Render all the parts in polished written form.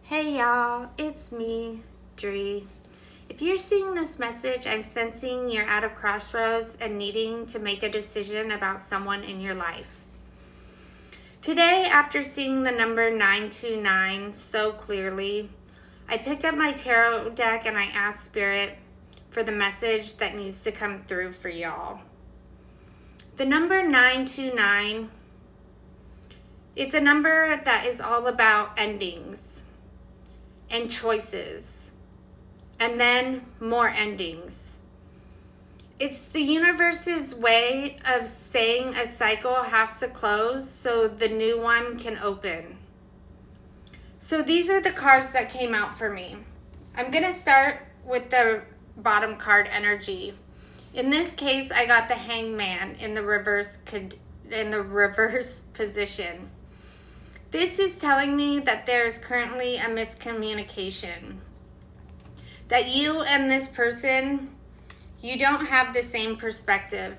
Hey y'all, it's me, Dri. If you're seeing this message, I'm sensing you're at a crossroads and needing to make a decision about someone in your life. Today, after seeing the number 929 so clearly, I picked up my tarot deck and I asked Spirit for the message that needs to come through for y'all. The number 929, it's a number that is all about endings and choices, and then more endings. It's the universe's way of saying a cycle has to close so the new one can open. So these are the cards that came out for me. I'm going to start with the bottom card energy. In this case, I got the Hangman in the reverse position. This is telling me that there is currently a miscommunication. That you and this person, you don't have the same perspective.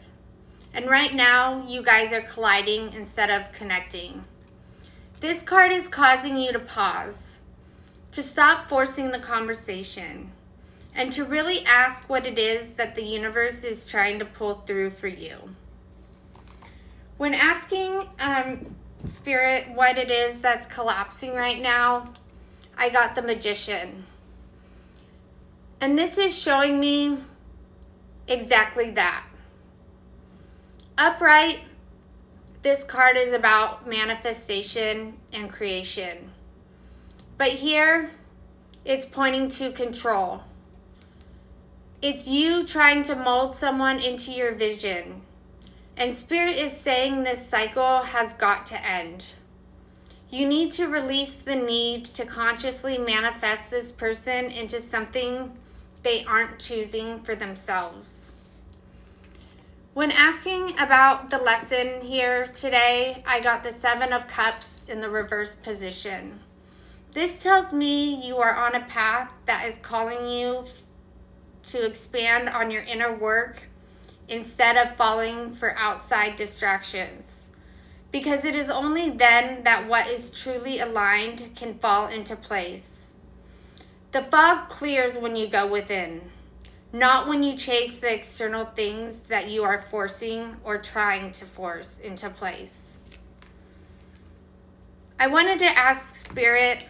And right now, you guys are colliding instead of connecting. This card is causing you to pause, to stop forcing the conversation, and to really ask what it is that the universe is trying to pull through for you. When asking Spirit what it is that's collapsing right now, I got the Magician. And this is showing me exactly that. Upright, this card is about manifestation and creation. But here, it's pointing to control. It's you trying to mold someone into your vision. And Spirit is saying this cycle has got to end. You need to release the need to consciously manifest this person into something they aren't choosing for themselves. When asking about the lesson here today, I got the Seven of Cups in the reverse position. This tells me you are on a path that is calling you to expand on your inner work instead of falling for outside distractions. Because it is only then that what is truly aligned can fall into place. The fog clears when you go within, not when you chase the external things that you are forcing or trying to force into place. I wanted to ask Spirit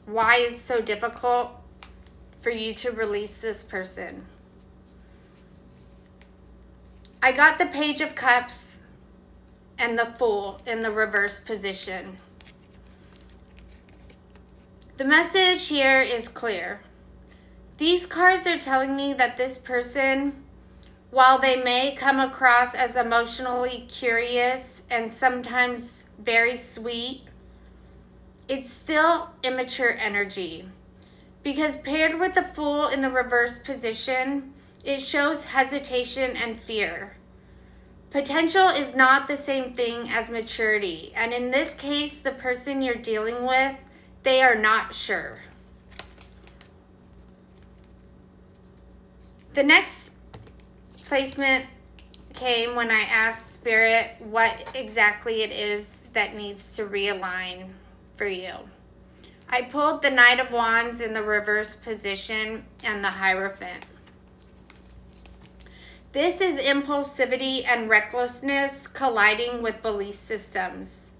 why it's so difficult for you to release this person. I got the Page of Cups and the Fool in the reverse position. The message here is clear. These cards are telling me that this person, while they may come across as emotionally curious and sometimes very sweet, it's still immature energy. Because paired with the Fool in the reverse position, it shows hesitation and fear. Potential is not the same thing as maturity. And in this case, the person you're dealing with, they are not sure. The next placement came when I asked Spirit what exactly it is that needs to realign for you. I pulled the Knight of Wands in the reverse position and the Hierophant. This is impulsivity and recklessness colliding with belief systems.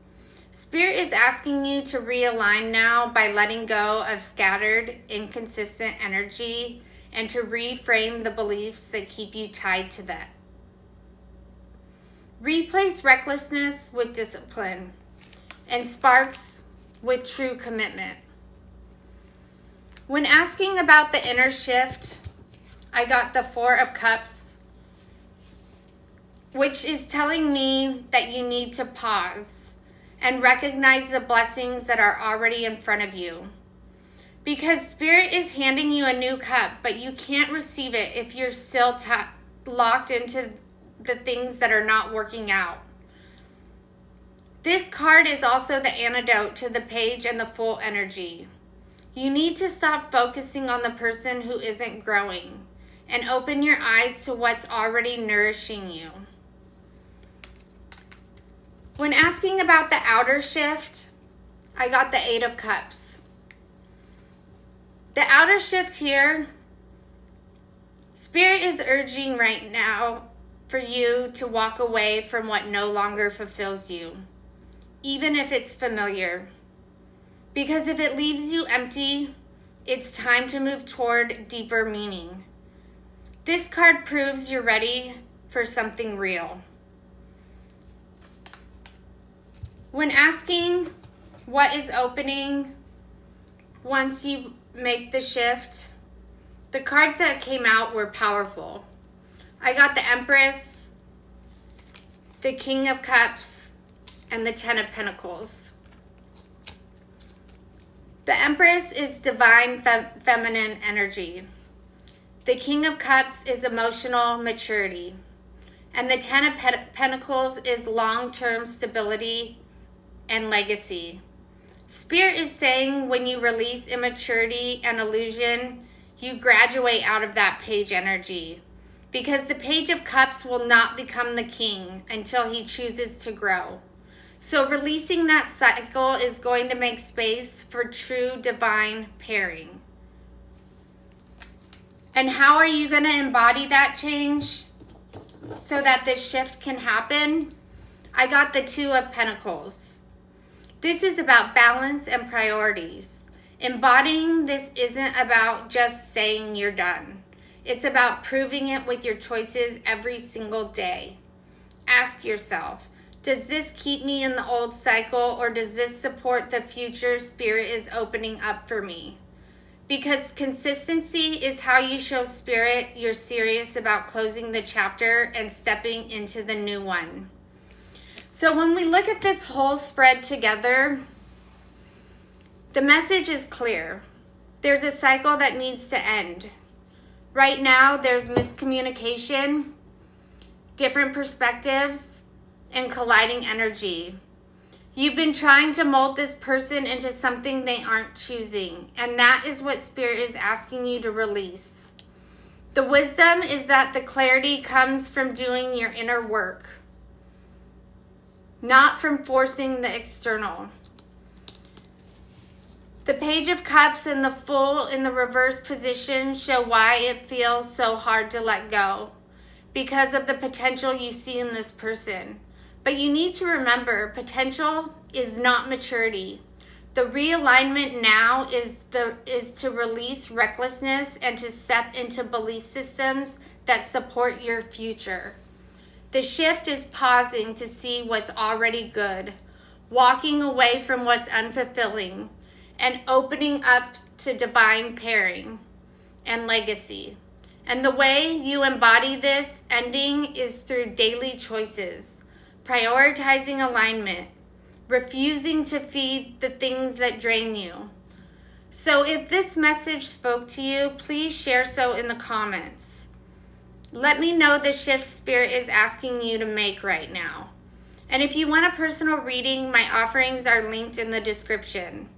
Spirit is asking you to realign now by letting go of scattered, inconsistent energy and to reframe the beliefs that keep you tied to that. Replace recklessness with discipline and sparks with true commitment. When asking about the inner shift, I got the Four of Cups, which is telling me that you need to pause and recognize the blessings that are already in front of you. Because Spirit is handing you a new cup, but you can't receive it if you're still locked into the things that are not working out. This card is also the antidote to the Page and the Fool energy. You need to stop focusing on the person who isn't growing and open your eyes to what's already nourishing you. When asking about the outer shift, I got the Eight of Cups. The outer shift here, Spirit is urging right now for you to walk away from what no longer fulfills you, even if it's familiar. Because if it leaves you empty, it's time to move toward deeper meaning. This card proves you're ready for something real. When asking what is opening once you make the shift, the cards that came out were powerful. I got the Empress, the King of Cups, and the Ten of Pentacles. The Empress is divine feminine energy. The King of Cups is emotional maturity. And the Ten of Pentacles is long-term stability and legacy. Spirit is saying when you release immaturity and illusion, you graduate out of that page energy. Because the Page of Cups will not become the king until he chooses to grow. So releasing that cycle is going to make space for true divine pairing. And how are you going to embody that change so that this shift can happen? I got the Two of Pentacles. This is about balance and priorities. Embodying this isn't about just saying you're done. It's about proving it with your choices every single day. Ask yourself, does this keep me in the old cycle, or does this support the future Spirit is opening up for me? Because consistency is how you show Spirit you're serious about closing the chapter and stepping into the new one. So when we look at this whole spread together, the message is clear. There's a cycle that needs to end. Right now, there's miscommunication, different perspectives, and colliding energy. You've been trying to mold this person into something they aren't choosing, and that is what Spirit is asking you to release. The wisdom is that the clarity comes from doing your inner work, not from forcing the external. The Page of Cups and the Fool in the reverse position show why it feels so hard to let go, because of the potential you see in this person. But you need to remember, potential is not maturity. The realignment now is to release recklessness and to step into belief systems that support your future. The shift is pausing to see what's already good, walking away from what's unfulfilling, and opening up to divine pairing and legacy. And the way you embody this ending is through daily choices, prioritizing alignment, refusing to feed the things that drain you. So if this message spoke to you, please share so in the comments. Let me know the shift Spirit is asking you to make right now. And if you want a personal reading, my offerings are linked in the description.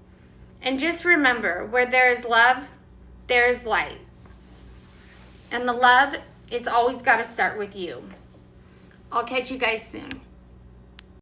And just remember, where there is love, there is light. And the love, it's always got to start with you. I'll catch you guys soon.